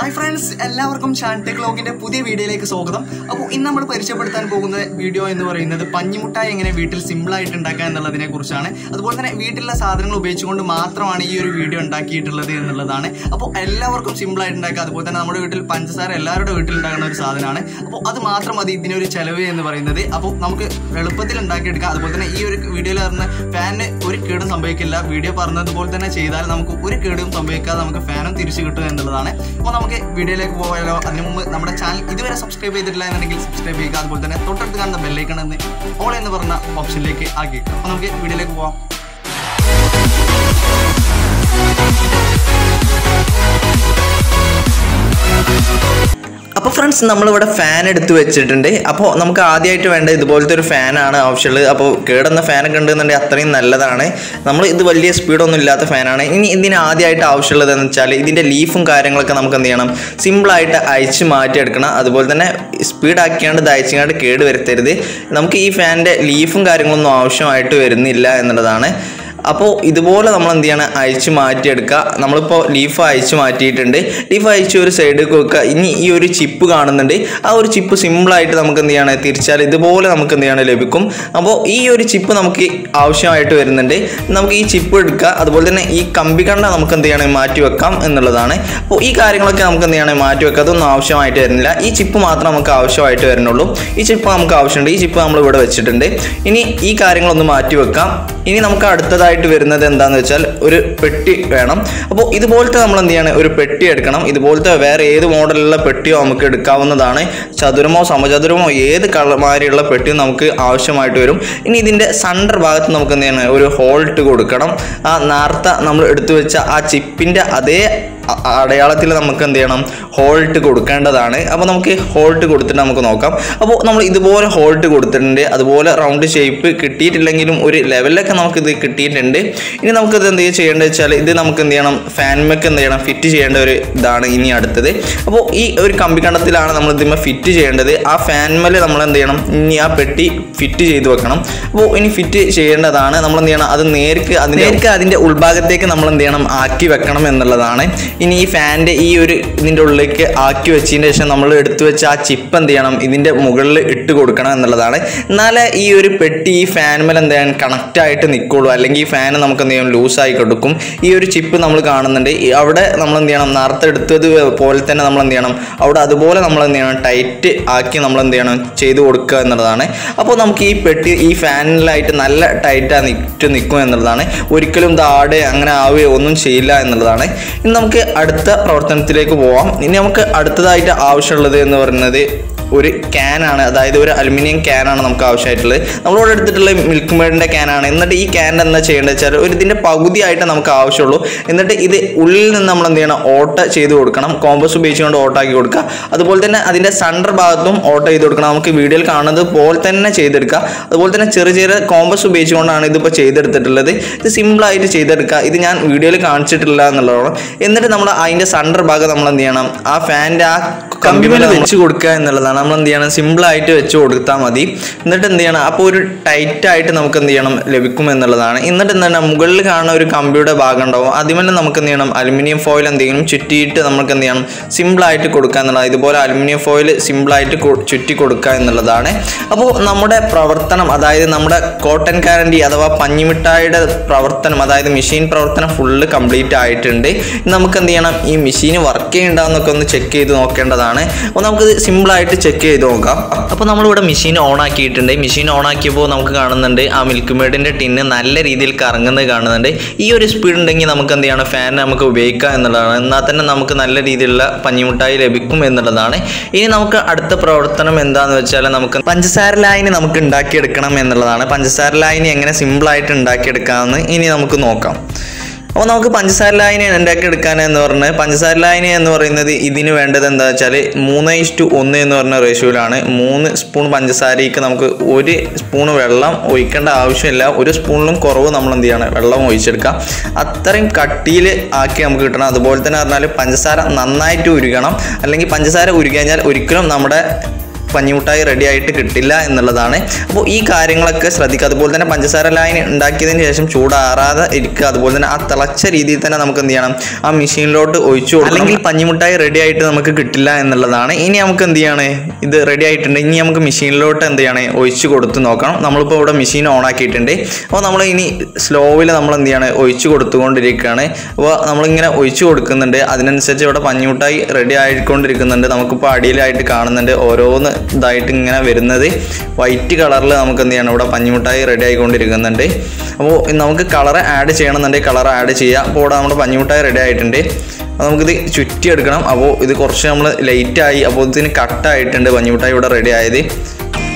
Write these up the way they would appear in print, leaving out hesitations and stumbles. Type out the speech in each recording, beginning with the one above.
Hi friends, എല്ലാവർക്കും ചാൻടെക് വ്ലോഗിന്റെ പുതിയ വീഡിയോയിലേക്ക് സ്വാഗതം. അപ്പോൾ ഇന്ന് നമ്മൾ പരിചയപ്പെടുത്താൻ പോകുന്ന വീഡിയോ എന്ന് പറയുന്നത് പഞ്ഞിമുട്ടായി എങ്ങനെ വീട്ടിൽ സിമ്പിൾ ആയിട്ട് ഉണ്ടാക്കാം എന്നുള്ളതിനെ കുറിച്ചാണ്. അതുപോലെ തന്നെ വീട്ടിലുള്ള സാധനങ്ങൾ ഉപയോഗിച്ചുകൊണ്ട് മാത്രമാണ് ഈ ഒരു വീഡിയോ ഉണ്ടാക്കിയിട്ടുള്ളത് എന്നുള്ളതാണ്. അപ്പോൾ എല്ലാവർക്കും സിമ്പിൾ ആയിട്ട് ഉണ്ടാക്കുക. അതുപോലെ തന്നെ നമ്മുടെ വീട്ടിൽ പഞ്ചസാര എല്ലാവരുടെ വീട്ടിൽ ഉണ്ടാകുന്ന ഒരു സാധനമാണ്. അപ്പോൾ അത് മാത്രം മതി ഇതിനൊരു ചെലവ് എന്ന് പറയുന്നത്. അപ്പോൾ നമുക്ക് എളുപ്പത്തിൽ ഉണ്ടാക്കിയെടുക്കാം. അതുപോലെ തന്നെ ഈ ഒരു വീഡിയോയിൽ പറഞ്ഞ ഫാനിന് ഒരു കേടും സംഭവിക്കില്ല. വീഡിയോ പറഞ്ഞതുപോലെ തന്നെ ചെയ്താൽ നമുക്ക് ഒരു കേടും സംഭവിക്കാതെ നമുക്ക് ഫാനും തിരിച്ചു കിട്ടും എന്നുള്ളതാണ്. അപ്പോൾ നമുക്ക് വീഡിയോയിലേക്ക് പോയാലോ? അതിനു മുമ്പ് നമ്മുടെ ചാനൽ ഇതുവരെ സബ്സ്ക്രൈബ് ചെയ്തിട്ടില്ല എന്നുണ്ടെങ്കിൽ സബ്സ്ക്രൈബ് ചെയ്യുക. അതുപോലെ തന്നെ തൊട്ടടുത്ത് കാണുന്ന ബെല്ലൈക്കൺ എന്ന് ഓൾ എന്ന് പറഞ്ഞ ഓപ്ഷനിലേക്ക് ആക്കിയേക്കുക. അപ്പോൾ നമുക്ക് വീഡിയോയിലേക്ക് പോവാം. അപ്പോൾ ഫ്രണ്ട്സ്, നമ്മളിവിടെ ഫാൻ എടുത്ത് വെച്ചിട്ടുണ്ട്. അപ്പോൾ നമുക്ക് ആദ്യമായിട്ട് വേണ്ട ഇതുപോലത്തെ ഒരു ഫാനാണ് ആവശ്യമുള്ളത്. അപ്പോൾ കേടുന്ന ഫാനൊക്കെ ഉണ്ടെന്നുണ്ടെങ്കിൽ അത്രയും നല്ലതാണ്. നമ്മൾ ഇത് വലിയ സ്പീഡൊന്നും ഇല്ലാത്ത ഫാനാണ്. ഇനി ഇതിന് ആദ്യമായിട്ട് ആവശ്യമുള്ളത് എന്ന് വെച്ചാൽ ഇതിൻ്റെ ലീഫും കാര്യങ്ങളൊക്കെ നമുക്ക് എന്ത് ചെയ്യണം, സിമ്പിളായിട്ട് അയച്ച് മാറ്റിയെടുക്കണം. അതുപോലെ തന്നെ സ്പീഡാക്കിയാണ്ട് ഇത് അയച്ചുകൊണ്ട് കേട് വരുത്തരുത്. നമുക്ക് ഈ ഫാനിൻ്റെ ലീഫും കാര്യങ്ങളൊന്നും ആവശ്യമായിട്ട് വരുന്നില്ല എന്നുള്ളതാണ്. അപ്പോൾ ഇതുപോലെ നമ്മൾ എന്ത് ചെയ്യണം, അയച്ച് മാറ്റിയെടുക്കുക. നമ്മളിപ്പോൾ ലീഫ് അയച്ച് മാറ്റിയിട്ടുണ്ട്. ലീഫ് അയച്ച് ഒരു സൈഡിലേക്ക് വെക്കുക. ഇനി ഈ ഒരു ചിപ്പ് കാണുന്നുണ്ട്. ആ ഒരു ചിപ്പ് സിമ്പിളായിട്ട് നമുക്ക് എന്ത് ചെയ്യണം, തിരിച്ചാൽ ഇതുപോലെ നമുക്ക് എന്ത് ചെയ്യണം ലഭിക്കും. അപ്പോൾ ഈ ഒരു ചിപ്പ് നമുക്ക് ആവശ്യമായിട്ട് വരുന്നുണ്ട്. നമുക്ക് ഈ ചിപ്പ് എടുക്കുക. അതുപോലെ തന്നെ ഈ കമ്പി കണ്ട നമുക്ക് എന്ത് ചെയ്യണം, മാറ്റി വെക്കാം എന്നുള്ളതാണ്. അപ്പോൾ ഈ കാര്യങ്ങളൊക്കെ നമുക്ക് എന്ത് ചെയ്യണം, മാറ്റി വെക്കുക. അതൊന്നും ആവശ്യമായിട്ട് വരുന്നില്ല. ഈ ചിപ്പ് മാത്രം നമുക്ക് ആവശ്യമായിട്ട് വരുന്നുള്ളൂ. ഈ ചിപ്പ് നമുക്ക് ആവശ്യമുണ്ട്. ഈ ചിപ്പ് നമ്മൾ ഇവിടെ വെച്ചിട്ടുണ്ട്. ഇനി ഈ കാര്യങ്ങളൊന്ന് മാറ്റി വെക്കാം. ഇനി നമുക്ക് അടുത്തതായിട്ട് വരുന്നത് എന്താണെന്ന് വെച്ചാൽ ഒരു പെട്ടി വേണം. അപ്പോൾ ഇതുപോലത്തെ നമ്മൾ എന്ത് ചെയ്യണം, ഒരു പെട്ടി എടുക്കണം. ഇതുപോലത്തെ വേറെ ഏത് മോഡലുള്ള പെട്ടിയോ നമുക്ക് എടുക്കാവുന്നതാണ്. ചതുരമോ സമചതുരമോ ഏത് കളമാരിയുള്ള പെട്ടിയും നമുക്ക് ആവശ്യമായിട്ട് വരും. ഇനി ഇതിൻ്റെ സെൻറ്റർ ഭാഗത്ത് നമുക്ക് എന്ത് ചെയ്യണം, ഒരു ഹോൾട്ട് കൊടുക്കണം. ആ നേരത്തെ നമ്മൾ എടുത്തു വെച്ച ആ ചിപ്പിൻ്റെ അതേ അടയാളത്തിൽ നമുക്ക് എന്ത് ചെയ്യണം, ഹോൾട്ട് കൊടുക്കേണ്ടതാണ്. അപ്പോൾ നമുക്ക് ഹോൾട്ട് കൊടുത്തിട്ട് നമുക്ക് നോക്കാം. അപ്പോൾ നമ്മൾ ഇതുപോലെ ഹോൾട്ട് കൊടുത്തിട്ടുണ്ട്. അതുപോലെ റൗണ്ട് ഷേപ്പ് കിട്ടിയിട്ടില്ലെങ്കിലും ഒരു ലെവലിലൊക്കെ നമുക്കിത് കിട്ടിയിട്ടുണ്ട്. ഇനി നമുക്കിത് എന്ത് ചെയ്യേണ്ടത് വെച്ചാൽ ഇത് നമുക്ക് എന്ത് ചെയ്യണം, ഫാൻമേക്ക് എന്ത് ചെയ്യണം, ഫിറ്റ് ചെയ്യേണ്ട ഒരു ഇതാണ് ഇനി അടുത്തത്. അപ്പോൾ ഈ ഒരു കമ്പി കണ്ടത്തിലാണ് നമ്മൾ ഇതിന്മേൽ ഫിറ്റ് ചെയ്യേണ്ടത്. ആ ഫാൻമേൽ നമ്മൾ എന്ത് ചെയ്യണം, ഇനി ആ പെട്ടി ഫിറ്റ് ചെയ്ത് വെക്കണം. അപ്പോൾ ഇനി ഫിറ്റ് ചെയ്യേണ്ടതാണ്. നമ്മൾ എന്ത് ചെയ്യണം, അത് നേർക്ക് അതിൻ്റെ ഉൾഭാഗത്തേക്ക് നമ്മൾ എന്ത് ചെയ്യണം, ആക്കി വെക്കണം എന്നുള്ളതാണ്. ഇനി ഈ ഫാനിൻ്റെ ഈ ഒരു ഇതിൻ്റെ ഉള്ളിലേക്ക് ആക്കി വെച്ചതിന് ശേഷം നമ്മൾ എടുത്തു വെച്ച ആ ചിപ്പ് എന്ത് ചെയ്യണം, ഇതിൻ്റെ മുകളിൽ ഇട്ട് കൊടുക്കണം എന്നുള്ളതാണ്. എന്നാലേ ഈ ഒരു പെട്ടി ഈ ഫാനുമേൽ എന്ത് ചെയ്യാൻ കണക്റ്റ് ആയിട്ട് നിൽക്കുള്ളൂ. അല്ലെങ്കിൽ ഈ ഫാൻ നമുക്ക് എന്ത് ചെയ്യണം, ലൂസായി കൊടുക്കും. ഈ ഒരു ചിപ്പ് നമ്മൾ കാണുന്നുണ്ട്. അവിടെ നമ്മൾ എന്ത് ചെയ്യണം, നേരത്തെ എടുത്തത് പോലെ തന്നെ നമ്മൾ എന്ത് ചെയ്യണം, അവിടെ അതുപോലെ നമ്മൾ എന്ത് ചെയ്യണം, ടൈറ്റ് ആക്കി നമ്മൾ എന്ത് ചെയ്യണം, ചെയ്ത് കൊടുക്കുക എന്നുള്ളതാണ്. അപ്പോൾ നമുക്ക് ഈ പെട്ടി ഈ ഫാനിലായിട്ട് നല്ല ടൈറ്റായിട്ട് നിൽക്കും എന്നുള്ളതാണ്. ഒരിക്കലും ദാടെ അങ്ങനെ ആവുകയോ ഒന്നും ചെയ്യില്ല എന്നുള്ളതാണ്. ഇനി നമുക്ക് അടുത്ത പ്രവർത്തനത്തിലേക്ക് പോവാം. ഇനി നമുക്ക് അടുത്തതായിട്ട് ആവശ്യമുള്ളത് എന്ന് പറയുന്നത് ഒരു ക്യാനാണ്. അതായത് ഒരു അലുമിനിയം ക്യാനാണ് നമുക്ക് ആവശ്യമായിട്ടുള്ളത്. നമ്മളിവിടെ എടുത്തിട്ടുള്ള മിൽക്ക് മെയ്ഡിൻ്റെ ക്യാനാണ്. എന്നിട്ട് ഈ ക്യാൻ എന്താ ചെയ്യേണ്ടത് വെച്ചാൽ ഒരു ഇതിൻ്റെ പകുതിയായിട്ട് നമുക്ക് ആവശ്യമുള്ളൂ. എന്നിട്ട് ഇത് ഉള്ളിൽ നിന്ന് നമ്മൾ എന്ത് ചെയ്യണം, ഓട്ട ചെയ്ത് കൊടുക്കണം. കോമ്പസ് ഉപയോഗിച്ചുകൊണ്ട് ഓട്ടാക്കി കൊടുക്കുക. അതുപോലെ തന്നെ അതിൻ്റെ സെൻറ്റർ ഭാഗത്തും ഓട്ട ചെയ്ത് കൊടുക്കണം. നമുക്ക് വീഡിയോയിൽ കാണുന്നത് പോലെ തന്നെ ചെയ്തെടുക്കുക. അതുപോലെ തന്നെ ചെറിയ ചെറിയ കോമ്പസ് ഉപയോഗിച്ചുകൊണ്ടാണ് ഇതിപ്പോൾ ചെയ്തെടുത്തിട്ടുള്ളത്. ഇത് സിമ്പിളായിട്ട് ചെയ്തെടുക്കുക. ഇത് ഞാൻ വീഡിയോയിൽ കാണിച്ചിട്ടില്ല എന്നുള്ളതാണ്. എന്നിട്ട് നമ്മൾ അതിൻ്റെ സെൻറ്റർ ഭാഗം നമ്മൾ എന്ത് ചെയ്യണം, ആ ഫാനിൻ്റെ ആ കമ്പിമേൽ വെച്ച് കൊടുക്കുക എന്നുള്ളതാണ്. നമ്മൾ എന്ത് ചെയ്യണം, സിമ്പിളായിട്ട് വെച്ച് കൊടുത്താൽ മതി. എന്നിട്ട് എന്ത് ചെയ്യണം, അപ്പോൾ ഒരു ടൈറ്റായിട്ട് നമുക്ക് എന്ത് ചെയ്യണം, ലഭിക്കും എന്നുള്ളതാണ്. എന്നിട്ട് എന്താണ്, മുകളിൽ കാണുന്ന ഒരു കമ്പിയുടെ ഭാഗം ഉണ്ടാവും. അതിമേൽ നമുക്ക് എന്ത് ചെയ്യണം, അലുമിനിയം ഫോയിൽ എന്തെങ്കിലും ചുറ്റിയിട്ട് നമുക്ക് എന്ത് ചെയ്യണം, സിമ്പിളായിട്ട് കൊടുക്കുക എന്നുള്ളതാണ്. ഇതുപോലെ അലുമിനിയം ഫോയിൽ സിമ്പിളായിട്ട് ചുറ്റി കൊടുക്കുക എന്നുള്ളതാണ്. അപ്പോൾ നമ്മുടെ പ്രവർത്തനം, അതായത് നമ്മുടെ കോട്ടൺ ക്യാൻഡി അഥവാ പഞ്ഞിമിഠായിയുടെ പ്രവർത്തനം, അതായത് മെഷീൻ പ്രവർത്തനം ഫുള്ള് കംപ്ലീറ്റ് ആയിട്ടുണ്ട്. നമുക്ക് എന്ത് ചെയ്യണം, ഈ മെഷീൻ വർക്ക് ചെയ്യുന്നുണ്ടോയെന്നൊക്കെ ഒന്ന് ചെക്ക് ചെയ്ത് നോക്കേണ്ടതാണ്. അപ്പോൾ നമുക്കിത് സിമ്പിളായിട്ട് ചെക്ക് ചെയ്ത് നോക്കാം. അപ്പോൾ നമ്മളിവിടെ മെഷീൻ ഓൺ ആക്കിയിട്ടുണ്ട്. മെഷീൻ ഓൺ ആക്കിയപ്പോൾ നമുക്ക് കാണുന്നുണ്ട് ആ മിൽക്ക് മെയ്ഡിൻ്റെ ടിന്ന് നല്ല രീതിയിൽ കറങ്ങുന്നത് കാണുന്നുണ്ട്. ഈ ഒരു സ്പീഡ് ഉണ്ടെങ്കിൽ നമുക്ക് എന്ത് ചെയ്യണം, ഫാൻ നമുക്ക് ഉപയോഗിക്കാം എന്നുള്ളതാണ്. എന്നാൽ തന്നെ നമുക്ക് നല്ല രീതിയിലുള്ള പഞ്ഞിമുട്ടായി ലഭിക്കും എന്നുള്ളതാണ്. ഇനി നമുക്ക് അടുത്ത പ്രവർത്തനം എന്താണെന്ന് വെച്ചാൽ നമുക്ക് പഞ്ചസാര ലായനി നമുക്ക് ഉണ്ടാക്കിയെടുക്കണം എന്നുള്ളതാണ്. പഞ്ചസാര ലായനി എങ്ങനെ സിമ്പിളായിട്ട് ഉണ്ടാക്കിയെടുക്കാമെന്ന് ഇനി നമുക്ക് നോക്കാം. അപ്പോൾ നമുക്ക് പഞ്ചസാര ലായനി ഉണ്ടാക്കിയെടുക്കാൻ എന്ന് പറഞ്ഞാൽ പഞ്ചസാര ലായനി എന്ന് പറയുന്നത് ഇതിന് വേണ്ടത് എന്താ വെച്ചാൽ 3:1 എന്ന് പറഞ്ഞ റേഷ്യോയിലാണ്. 3 സ്പൂൺ പഞ്ചസാരയ്ക്ക് നമുക്ക് 1 സ്പൂൺ വെള്ളം ഒഴിക്കേണ്ട ആവശ്യമില്ല. 1 സ്പൂണിലും കുറവ് നമ്മൾ എന്ത് ചെയ്യണം, വെള്ളം ഒഴിച്ചെടുക്കാം. അത്രയും കട്ടിയിൽ ആക്കി നമുക്ക് കിട്ടണം. അതുപോലെ തന്നെ പറഞ്ഞാൽ പഞ്ചസാര നന്നായിട്ട് ഉരുകണം. അല്ലെങ്കിൽ പഞ്ചസാര ഉരുകി കഴിഞ്ഞാൽ ഒരിക്കലും നമ്മുടെ പഞ്ഞിമുട്ടായി റെഡി ആയിട്ട് കിട്ടില്ല എന്നുള്ളതാണ്. അപ്പോൾ ഈ കാര്യങ്ങളൊക്കെ ശ്രദ്ധിക്കുക. അതുപോലെ തന്നെ പഞ്ചസാര ലായനി ഉണ്ടാക്കിയതിന് ശേഷം ചൂടാറാതെ ഇരിക്കുക. അതുപോലെ തന്നെ ആ തിളച്ച രീതിയിൽ തന്നെ നമുക്ക് എന്ത് ചെയ്യണം, ആ മെഷീനിലോട്ട് ഒഴിച്ചു കൊടുക്കണം. അല്ലെങ്കിൽ പഞ്ഞിമുട്ടായി റെഡി ആയിട്ട് നമുക്ക് കിട്ടില്ല എന്നുള്ളതാണ്. ഇനി നമുക്ക് എന്ത് ചെയ്യാണ്, ഇത് റെഡി ആയിട്ടുണ്ട്, ഇനി നമുക്ക് മെഷീനിലോട്ട് എന്ത് ചെയ്യണം, ഒഴിച്ചു കൊടുത്ത് നോക്കണം. നമ്മളിപ്പോൾ ഇവിടെ മെഷീൻ ഓൺ ആക്കിയിട്ടുണ്ട്. അപ്പോൾ നമ്മൾ ഇനി സ്ലോവിൽ നമ്മൾ എന്ത് ചെയ്യണം, ഒഴിച്ചു കൊടുത്തുകൊണ്ടിരിക്കുകയാണ്. അപ്പോൾ നമ്മളിങ്ങനെ ഒഴിച്ചു കൊടുക്കുന്നുണ്ട്. അതിനനുസരിച്ച് ഇവിടെ പഞ്ഞിമുട്ടായി റെഡി ആയിക്കൊണ്ടിരിക്കുന്നുണ്ട്. നമുക്കിപ്പോൾ അടിയിലായിട്ട് കാണുന്നുണ്ട് ഓരോന്ന് ഇതായിട്ട് ഇങ്ങനെ വരുന്നത്. വൈറ്റ് കളറിൽ നമുക്ക് എന്ത് ചെയ്യണം, ഇവിടെ പഞ്ഞിമുട്ടായി റെഡി ആയിക്കൊണ്ടിരിക്കുന്നുണ്ട്. അപ്പോൾ നമുക്ക് കളർ ആഡ് ചെയ്യണമെന്നുണ്ടെങ്കിൽ കളർ ആഡ് ചെയ്യുക. അപ്പോൾ ഇവിടെ നമ്മുടെ പഞ്ഞിമുട്ടായി റെഡി ആയിട്ടുണ്ട്. അപ്പോൾ നമുക്കിത് ചുറ്റിയെടുക്കണം. അപ്പോൾ ഇത് കുറച്ച് നമ്മൾ ലേറ്റായി, അപ്പോൾ ഇതിന് കട്ടായിട്ടുണ്ട് പഞ്ഞിമുട്ടായി ഇവിടെ റെഡി ആയത്.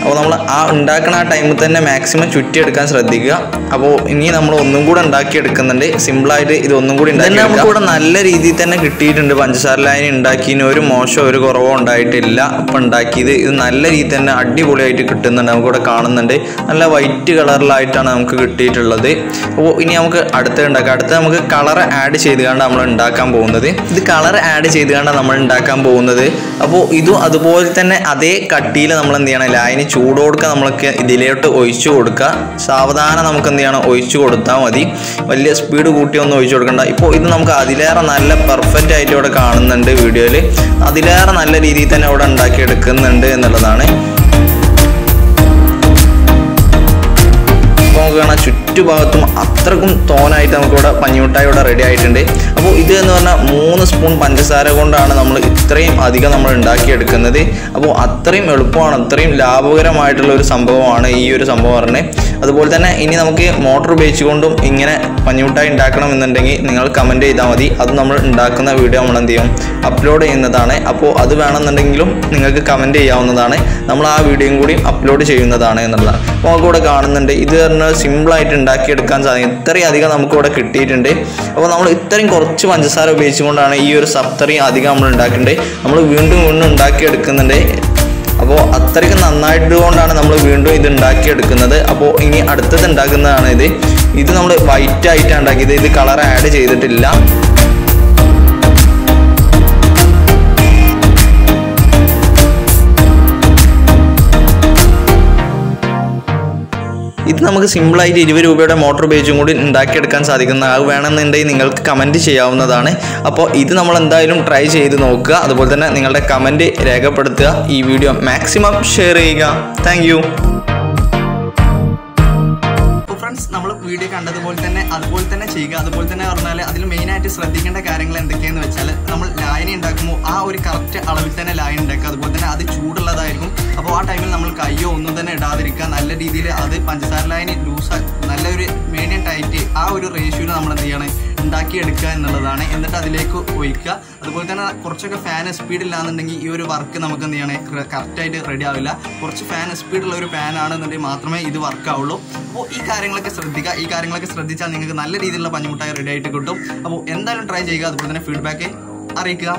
അപ്പോൾ നമ്മൾ ആ ഉണ്ടാക്കുന്ന ആ ടൈമിൽ തന്നെ മാക്സിമം ചുറ്റിയെടുക്കാൻ ശ്രദ്ധിക്കുക. അപ്പോൾ ഇനി നമ്മൾ ഒന്നും കൂടെ ഉണ്ടാക്കിയെടുക്കുന്നുണ്ട്. സിമ്പിളായിട്ട് ഇത് ഒന്നും കൂടി ഉണ്ടാക്കി നമുക്ക് ഇവിടെ നല്ല രീതിയിൽ തന്നെ കിട്ടിയിട്ടുണ്ട്. പഞ്ചസാര ലായനി ഉണ്ടാക്കിയതിന് ഒരു മോശമോ ഒരു കുറവോ ഉണ്ടായിട്ടില്ല. ഇപ്പം ഉണ്ടാക്കിയത് ഇത് നല്ല രീതിയിൽ തന്നെ അടിപൊളിയായിട്ട് കിട്ടുന്നുണ്ട്. നമുക്കിവിടെ കാണുന്നുണ്ട് നല്ല വൈറ്റ് കളറിലായിട്ടാണ് നമുക്ക് കിട്ടിയിട്ടുള്ളത്. അപ്പോൾ ഇനി നമുക്ക് അടുത്ത് ഉണ്ടാക്കാം. അടുത്ത് നമുക്ക് കളർ ആഡ് ചെയ്തുകൊണ്ട് നമ്മൾ ഉണ്ടാക്കാൻ പോകുന്നത്. ഇത് കളർ ആഡ് ചെയ്തുകൊണ്ടാണ് നമ്മൾ ഉണ്ടാക്കാൻ പോകുന്നത്. അപ്പോൾ ഇതും അതുപോലെ തന്നെ അതേ കട്ടിയിൽ നമ്മൾ എന്ത് ചെയ്യണം, ലായനി ചൂടോടുക്കുക നമ്മൾക്ക് ഇതിലോട്ട് ഒഴിച്ചു കൊടുക്കുക. സാവധാനം നമുക്ക് എന്ത് ചെയ്യണം, ഒഴിച്ചു കൊടുത്താൽ മതി. വലിയ സ്പീഡ് കൂട്ടിയൊന്നും ഒഴിച്ചു കൊടുക്കണ്ട. ഇപ്പോൾ ഇത് നമുക്ക് അതിലേറെ നല്ല പെർഫെക്റ്റ് ആയിട്ട് ഇവിടെ കാണുന്നുണ്ട് വീഡിയോയിൽ. അതിലേറെ നല്ല രീതിയിൽ തന്നെ ഇവിടെ ഉണ്ടാക്കിയെടുക്കുന്നുണ്ട് എന്നുള്ളതാണ്. അപ്പോൾ നമുക്ക് കാണാം ചുറ്റുഭാഗത്തും അത്രക്കും തോനായിട്ട് നമുക്കിവിടെ പഞ്ഞിമുട്ടായി ഇവിടെ റെഡി ആയിട്ടുണ്ട്. അപ്പോൾ ഇത് എന്ന് പറഞ്ഞാൽ 3 സ്പൂൺ പഞ്ചസാര കൊണ്ടാണ് നമ്മൾ ഇത്രയും അധികം നമ്മൾ ഉണ്ടാക്കിയെടുക്കുന്നത്. അപ്പോൾ അത്രയും എളുപ്പമാണ്, അത്രയും ലാഭകരമായിട്ടുള്ള ഒരു സംഭവമാണ് ഈ ഒരു സംഭവം പറഞ്ഞത്. അതുപോലെ തന്നെ ഇനി നമുക്ക് മോട്ടർ ഉപയോഗിച്ചുകൊണ്ടും ഇങ്ങനെ പഞ്ഞിമുട്ടായി ഉണ്ടാക്കണം എന്നുണ്ടെങ്കിൽ നിങ്ങൾ കമൻറ്റ് ചെയ്താൽ മതി. അത് നമ്മൾ ഉണ്ടാക്കുന്ന വീഡിയോ നമ്മൾ എന്ത് ചെയ്യും, അപ്ലോഡ് ചെയ്യുന്നതാണ്. അപ്പോൾ അത് വേണമെന്നുണ്ടെങ്കിലും നിങ്ങൾക്ക് കമൻറ്റ് ചെയ്യാവുന്നതാണ്. നമ്മൾ ആ വീഡിയോയും കൂടി അപ്ലോഡ് ചെയ്യുന്നതാണ് എന്നുള്ളതാണ്. അപ്പോൾ നമുക്കിവിടെ കാണുന്നുണ്ട് ഇത് പറഞ്ഞാൽ സിമ്പിളായിട്ട് ഉണ്ടാക്കിയെടുക്കാൻ സാധിക്കും. ഇത്രയും അധികം നമുക്കിവിടെ കിട്ടിയിട്ടുണ്ട്. അപ്പോൾ നമ്മൾ ഇത്രയും കുറച്ച് പഞ്ചസാര ഉപയോഗിച്ചുകൊണ്ടാണ് ഈ ഒരു ഇത്രയും അധികം നമ്മൾ ഉണ്ടാക്കേണ്ടത്. നമ്മൾ വീണ്ടും ഉണ്ടാക്കിയെടുക്കുന്നുണ്ട്. അപ്പോൾ അത്രയ്ക്ക് നന്നായിട്ട് കൊണ്ടാണ് നമ്മൾ വീണ്ടും ഇത് ഉണ്ടാക്കിയെടുക്കുന്നത്. അപ്പോൾ ഇനി അടുത്തത് ഉണ്ടാക്കുന്നതാണ് ഇത് നമ്മൾ വൈറ്റ് ആയിട്ടാണ് ഉണ്ടാക്കിയത്. ഇത് കളർ ആഡ് ചെയ്തിട്ടില്ല. ഇത് നമുക്ക് സിമ്പിളായിട്ട് 20 രൂപയുടെ മോട്ടോർ ഉപയോഗിച്ചും കൂടി ഉണ്ടാക്കിയെടുക്കാൻ സാധിക്കുന്ന അത് വേണമെന്നുണ്ടെങ്കിൽ നിങ്ങൾക്ക് കമൻറ്റ് ചെയ്യാവുന്നതാണ്. അപ്പോൾ ഇത് നമ്മൾ എന്തായാലും ട്രൈ ചെയ്ത് നോക്കുക. അതുപോലെ തന്നെ നിങ്ങളുടെ കമൻറ്റ് രേഖപ്പെടുത്തുക. ഈ വീഡിയോ മാക്സിമം ഷെയർ ചെയ്യുക. താങ്ക് ഫ്രണ്ട്സ്, നമ്മൾ വീഡിയോ കണ്ടതുപോലെ തന്നെ അതുപോലെ തന്നെ ചെയ്യുക. അതുപോലെ തന്നെ പറഞ്ഞാൽ അതിൽ മെയിനായിട്ട് ശ്രദ്ധിക്കേണ്ട കാര്യങ്ങൾ എന്തൊക്കെയാണെന്ന് വെച്ചാൽ നമ്മൾ ലായനി ഉണ്ടാക്കുമ്പോൾ ആ ഒരു കറക്റ്റ് അളവിൽ തന്നെ ലായനി ഉണ്ടാക്കുക. അതുപോലെ തന്നെ അത് ചൂടുള്ളതായിരിക്കും. അപ്പോൾ ആ ടൈമിൽ നമ്മൾ കയ്യോ ഒന്നും തന്നെ ഇടാതിരിക്കുക. നല്ല രീതിയിൽ അത് പഞ്ചസാര ലായനി ലൂസ് നല്ലൊരു മീഡിയം ടൈറ്റ് ആ ഒരു റേഷ്യോയിൽ നമ്മൾ എന്ത് ചെയ്യണം, ഉണ്ടാക്കിയെടുക്കുക എന്നുള്ളതാണ്. എന്നിട്ട് അതിലേക്ക് ഒഴിക്കുക. അതുപോലെ തന്നെ കുറച്ചൊക്കെ ഫാൻ സ്പീഡില്ലാന്നുണ്ടെങ്കിൽ ഈ ഒരു വർക്ക് നമുക്ക് എന്ത് ചെയ്യണേ കറക്റ്റായിട്ട് റെഡി ആവില്ല. കുറച്ച് ഫാൻ സ്പീഡുള്ള ഒരു ഫാൻ ആണെന്നുണ്ടെങ്കിൽ മാത്രമേ ഇത് വർക്ക് ആവുള്ളൂ. അപ്പോൾ ഈ കാര്യങ്ങളൊക്കെ ശ്രദ്ധിക്കുക. ഈ കാര്യങ്ങളൊക്കെ ശ്രദ്ധിച്ചാൽ നിങ്ങൾക്ക് നല്ല രീതിയിലുള്ള പഞ്ഞിമുട്ടായി റെഡി ആയിട്ട് കിട്ടും. അപ്പോൾ എന്തായാലും ട്രൈ ചെയ്യുക. അതുപോലെ തന്നെ ഫീഡ്ബാക്ക് അറിയിക്കുക.